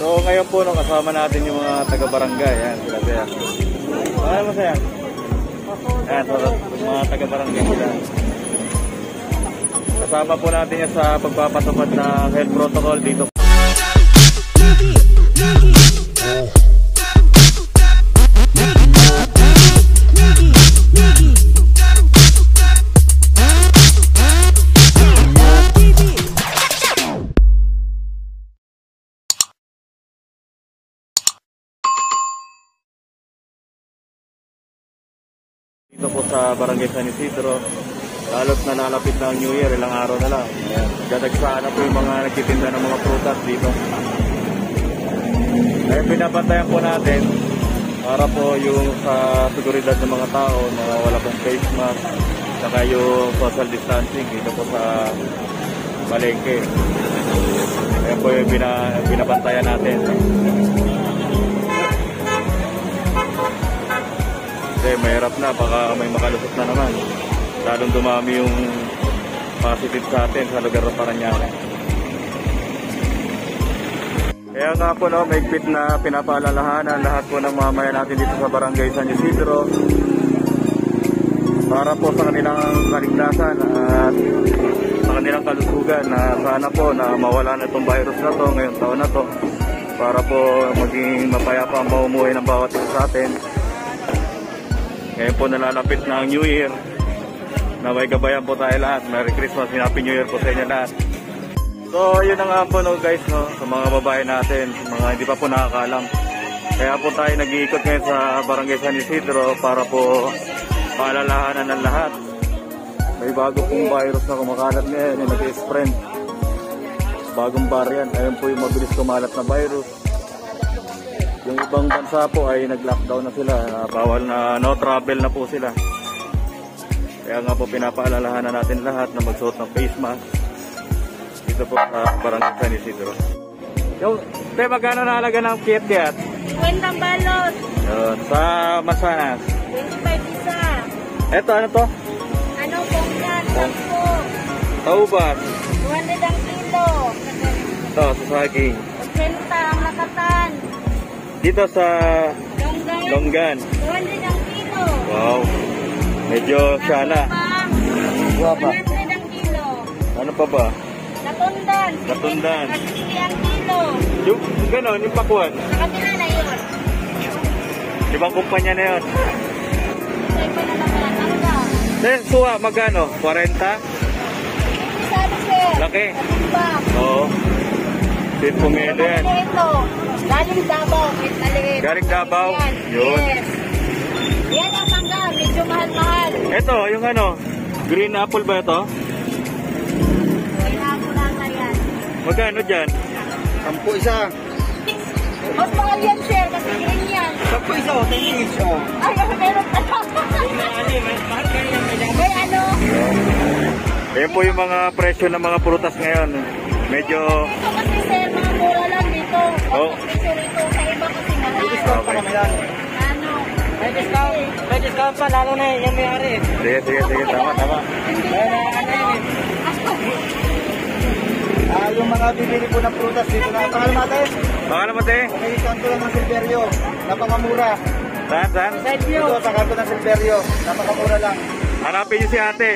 So ngayon po no, kasama natin yung mga taga-barangay. Yan, sila siya. Ano mo siya? Yan, so, mga taga-barangay sila. Kasama po natin yan sa pagpapatupad ng health protocol dito. Dito po sa Barangay San Isidro, lalo't nalalapit na ang New Year, ilang araw na lang. Dadagsaan na po yung mga nagtitinda ng mga prutas dito. Kaya pinabantayan po natin para po yung sa seguridad ng mga tao na wala pong face mask, saka yung social distancing dito po sa palengke. Kaya po yung binabantayan natin. Kasi mahirap na, baka may makalusot na naman. Lalong dumami yung positive sa atin sa lugar ng Parañaque. Kaya nga po no, maigpit na pinapaalalahanan lahat po ng mamamayan natin dito sa Barangay San Isidro para po sa kanilang kaligtasan at sa kanilang kalusugan na sana po na mawala na itong virus na to ngayong taon na to para po maging mapayapa ang mamumuhay ng bawat isa sa atin. Ngayon po nalalapit na ang New Year. Naway gabayan po tayo lahat. Merry Christmas, Happy New Year po sa inyo lahat. So yun na nga po no, guys no, sa mga babae natin, mga hindi pa po nakakalam. Kaya po tayo nag-iikot ngayon sa Barangay San Isidro para po paalalahanan ng lahat. May bago pong virus na kumakalat ngayon, yung nag-spread. Bagong variant, ayun po yung mabilis kumalat na virus. Yung ibang bansa po ay nag-lockdown na sila, bawal na no travel na po sila. Kaya nga po pinapaalalahanan natin lahat na magsuot ng face mask dito po sa Barangay San Isidro. Yung, te, magkano nahalaga ng kiyat-kiyat? 50 balot. Yun, sa Masanas. 25 isa. Eto, ano to? Ano, pongkan, 10. Taubas. 200 ang kilo. Ito, sa saging. 80 ang lakatan. Dito sa Longgan. Longgan. 200 ang kilo. Wow. Medyo syala. Guwapa. 100 ang kilo. Ano pa ba? Latundan. Latundan. 60 ang kilo. Yung gano'n, yung pakuan. Sa kabila na yun. Ibang kumpanya na yun. Sa iba na nakatangga. Then, suwa, magkano? 40? Sabi sir. Laki. Iba. Oo. 10 pumili yan. Ito. Galing Davao. Galing Davao? Yan. Yun. Yes. Yan ang mangga. Medyo mahal-mahal. Ito, yung ano, green apple ba ito? Kaya ako lang na yan. Magkano dyan? 10 isa. Mas mahal yan, sir. Kasi green yan. 10 isa o 10 isa. Ay, meron pa. May ano? Ayan po yung mga presyo ng mga prutas ngayon. Medyo... Dito kasi, sir, mga mura lang dito. Oh. Presyo rito. Sa iba kasi mahal. Okay. Ano? May discount pa, lalo na yung may-ari. Sige. Tama. Yung mga bibili po ng prutas dito na. Pangalan natin? Pangalan mo, te? May kanto lang ng Silverio. Napakamura. Saan? Dito sa kanto ng Silverio. Napakamura lang. Hanapin niyo si ate.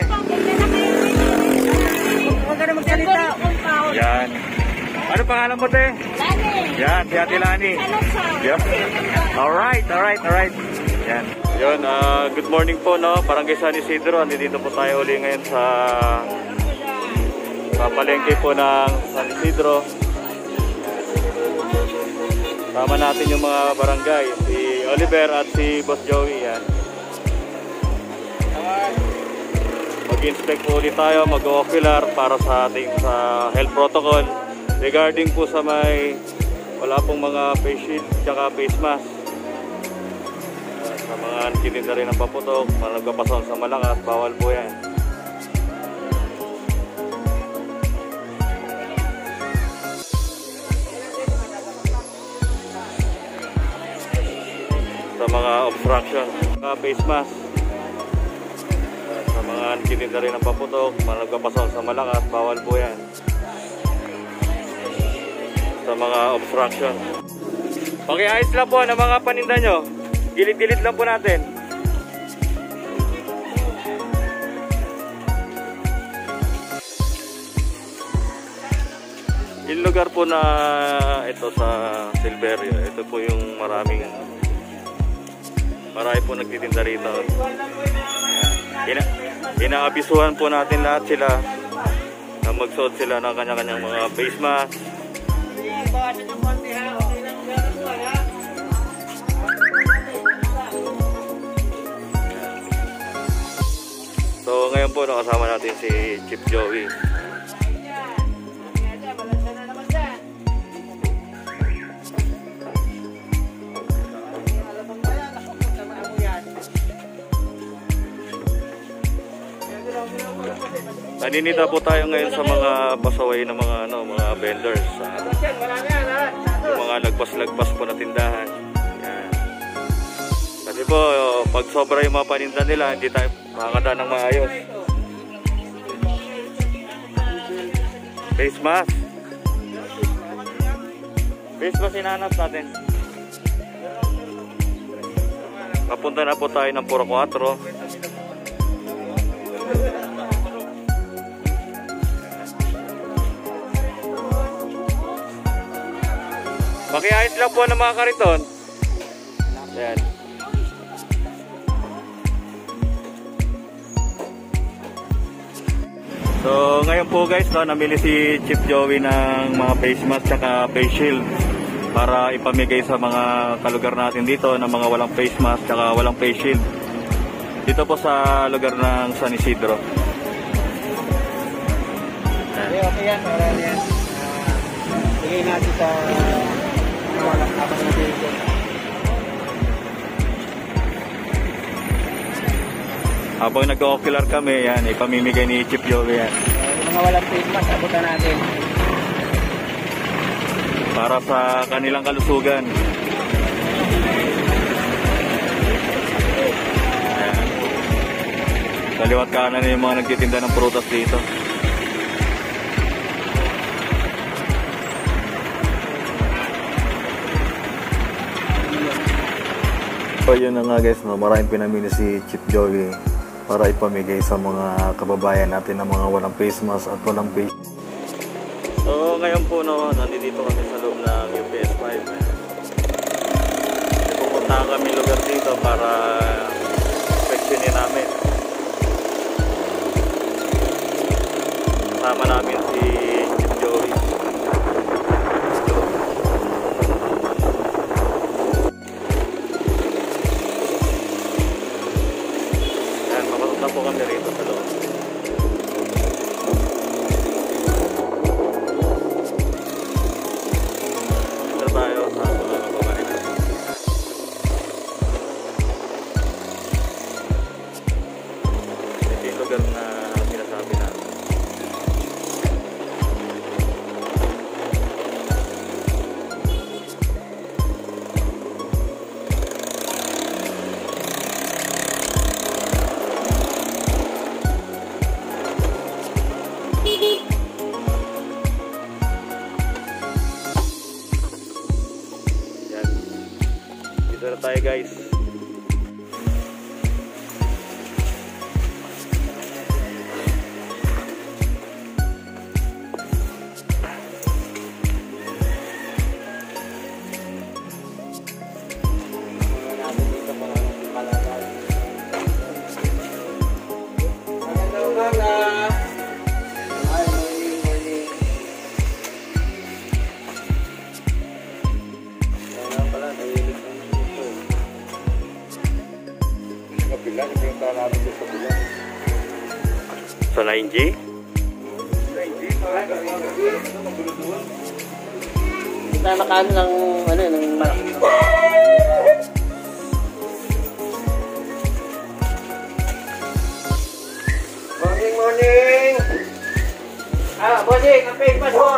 Huwag ka na magsalita. Yan. Ano pangalan mo, te? Lani. Yan, si ate Lani. Yep. Alright. Yan. Yun, good morning po, no? Barangay San Isidro. Andito po tayo uli ngayon sa palengke po ng San Isidro. Sama natin yung mga barangay, si Oliver at si Boss Joey. Yan. Mag-inspect po ulit tayo, mag-ocular para sa ating health protocol regarding po sa may wala pong mga face shield tsaka face mask. Sa mga nagtitinda rin ng paputok, mga nagpapasok sa malakas, bawal po yan. Sa mga obstruction, mga face mask. Sa mga nagtitinda rin ng paputok, mga nagpapasok sa malakas, bawal po yan. sa mga obstruction. Pakiayos lang po ng mga paninda nyo. Gilid-gilid lang po natin. Yung lugar po na ito sa Silverio, ito po yung marami po nagtitinda rito. Inaabisuhan po natin lahat sila na magsuot sila ng kanya-kanyang mga face mask. So ngayon po nakasama natin si Chief Joey. Naninita po tayo ngayon sa mga pasaway na mga vendors. Yung mga lagpas-lagpas po na tindahan. Yan. Kasi po, pag sobra yung mga paninda nila, hindi tayo makakadaan ng maayos. Face mask. Face mask hinahanap natin. Papunta na po tayo ng Puro 4. Pakiayos lang po ng mga kariton. Ayan. So ngayon po guys, namili si Chief Joey ng mga face mask at face shield para ipamigay sa mga kalugar natin dito na mga walang face mask at walang face shield. Dito po sa lugar ng San Isidro. Okay yan, para yan. Bigay natin sa walang kapag na dito. Habang nag-ocular kami, yan, ipamimigay ni Chief Joey yan. Yung mga walang face mask, abutan natin. Para sa kanilang kalusugan. Ayan. Kaliwat kanan yung mga nagtitinda ng prutas dito. So yun na nga guys, maraming pinamili si Chief Joey para ipamigay sa mga kababayan natin na mga walang face mask at walang face. So ngayon po nandito kami sa loob ng UPS 5. Pupunta kami lugar dito para inspeksyonin namin. Kasama namin si Chief Joey. Po kami rito sa loob. Ito tayo sa mga kababayan natin. Ito yung lugar na sinasabi natin. Dito na tayo guys. Sa 9G? Kita nakaano ng malaki. Morning! Bossing, ang face mask mo!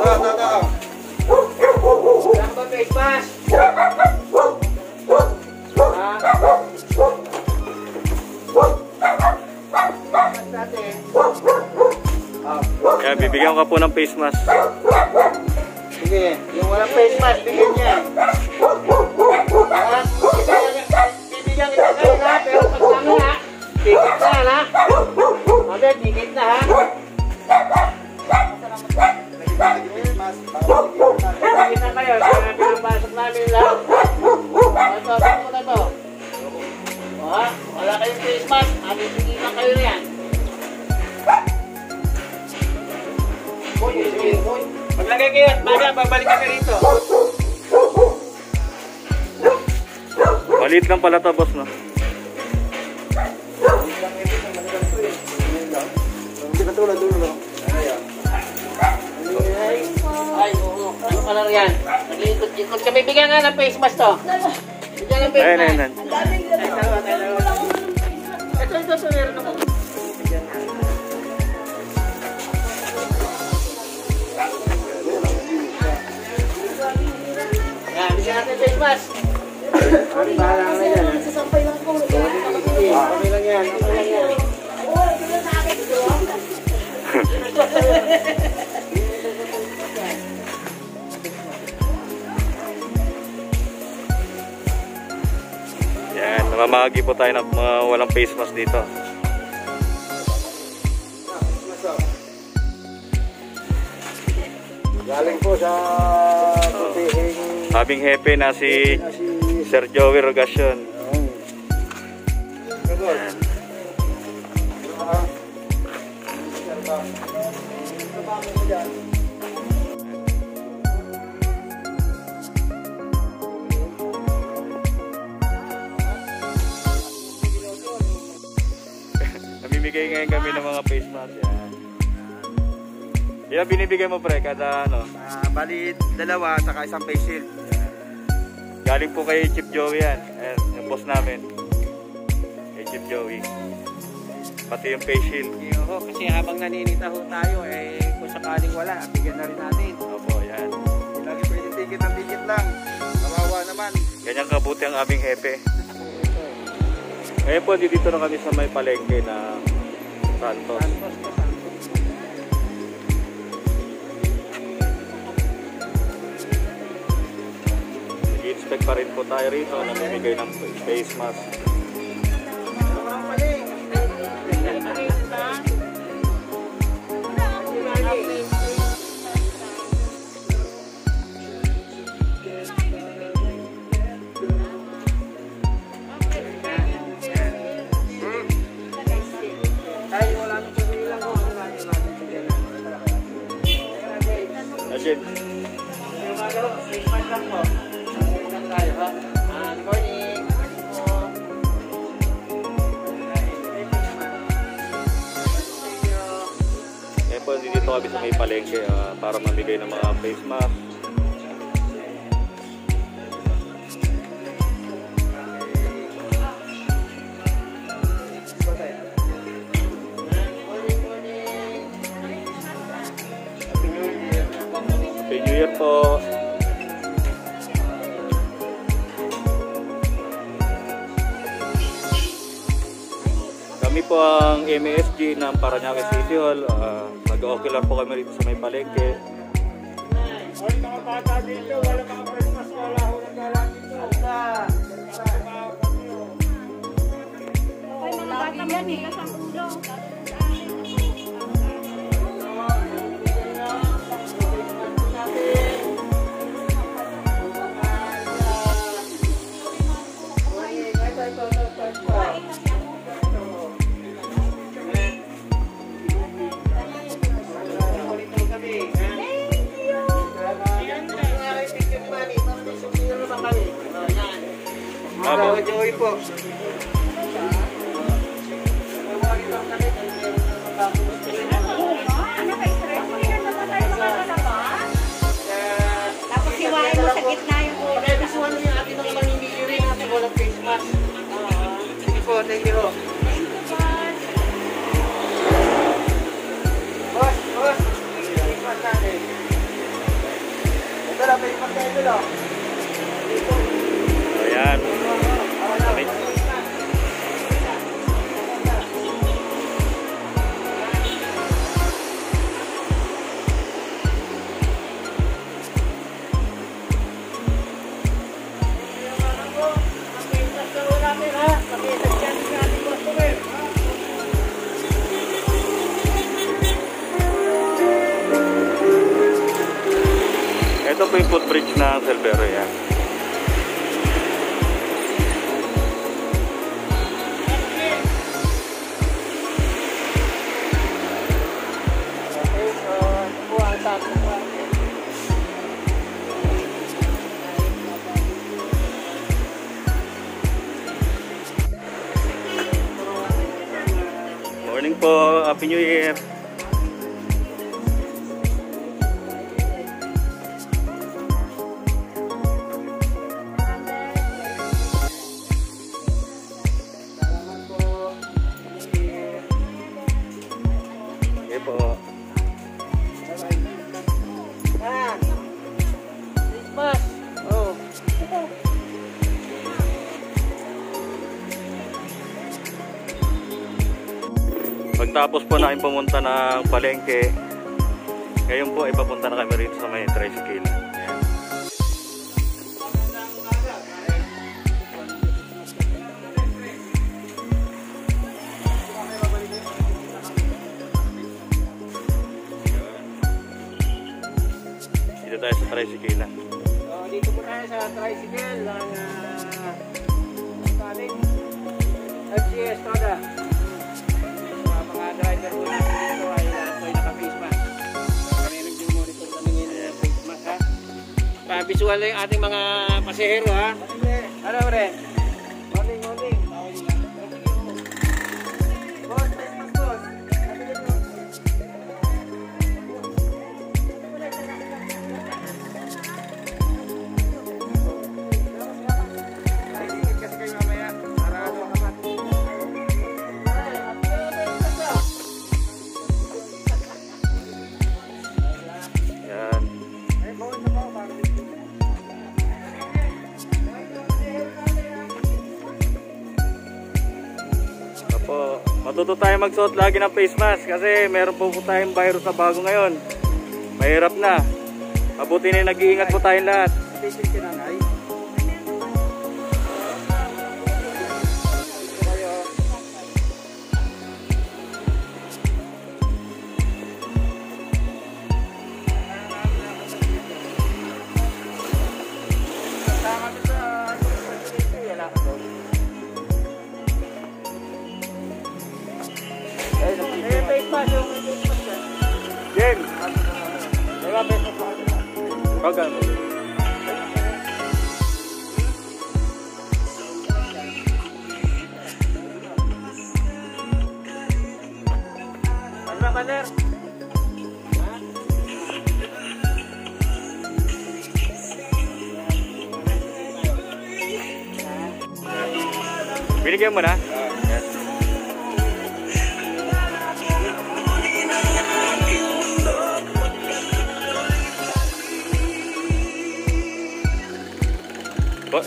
Saan ba face mask? Kaya bibigyan ka po ng face mask. Sige, yung walang face mask, bigyan niya. Bibigyan kita kayo ha, pero pagsama ha. Tikit na ha. Mami, tikit na ha. Tikit na kayo, kaya pinapasok namin lahat. Ito, mo na to. O ha, wala kayong face mask, tikitan kayo na yan. Sige, maglagay kayo at baga, babalik kami rito. Maliit lang pala to, boss, no? Hindi ka tulad dulo. Ay, oo. Ano color yan? Nag-iikot-ikot kami. Bigyan nga ng face mask to. Bigyan ng face mask. Ayun. Ito, meron ako. Yan, bigyan natin face mask. Ang bahala na yan. Sasampay lang ko. Okay lang yan. Yan, namamagi po tayo ng mga walang face mask dito. Galing po sa putihing Aming hepe na si Sir Joey Rogacion. Namimigay ngayon kami ng mga face mask. Yan. Yan binibigay mo pre kada ano? bali dalawa saka isang face shield. Galing po kay Chief Joey yan. Ayan, yung boss namin. Kay Chief Joey. Pati yung face shield. Oo, kasi habang naninita ho tayo, kung sakaling wala, bigyan na rin natin. Opo, yan. Hindi lagi pwede tikit lang. Kawawa naman. Ganyan kabuti ang aming hepe. Ngayon po, dito na kami sa may palengke na Santos. Nag-inspect pa rin po tayo rito. Namimigay ng face mask. Again. Ngayon po, dito kami sa may palengke para mamigay ng mga face mask. Happy New Year po. Kami po ang MSG ng Parañaque City Hall. Nag-ocular po kami rito sa may palengke. Ay, mga bata dito, wala mga Christmas, wala ako nagdala dito. Ay, mga bata yan eh, kasang ulo. Joey po. Tapos siwain mo sa gitna yung ulo. Pakibisuan mo yung ating mga mamimili natin walang face mask. Sige po, thank you. Boss, face mask natin. Ito lang, face mask na ito lang. Ayan. Ito po yung footbridge ng Silvero yan. Okay, so ito po ang tapos pa. Morning po, Happy New Year. Okay po. Ah! Christmas! Oh. Pagtapos po namin pumunta ng palengke, ngayon po ipapunta na kami rito sa may tricycle. Ayan. Dito tayo sa tricycle. So, dito po tayo sa tricycle ng FGS Toda. Mga driver po natin dito ay naka-face mask. Kami nag-monitor kami ngayon face mask, ha. Pa-visual na yung ating mga pasahero, ha. Ano, pre? Morning. Boss, face mask, boss. Kasi kayo mamaya, para makamat. Yan. Opo, matuto tayo magsuot lagi ng face mask kasi meron po tayong virus na bago ngayon. Mahirap na. Mabuti na nag-iingat po tayong lahat. James! Okay. Ano ba, Baner? Binigyan mo na? Yes.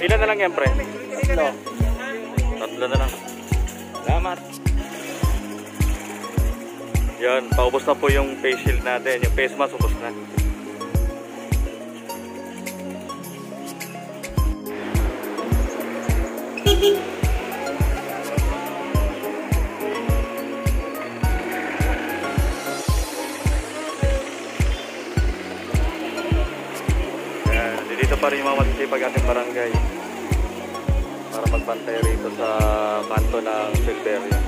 Ilan na lang yan, pre? Tatlo na lang. Salamat. Yan, paubos na po yung face shield natin. Yung face mask, ubos na. Dito pa rin yung mga matisipag ating barangay para magbantay rito sa kanto ng Silverio.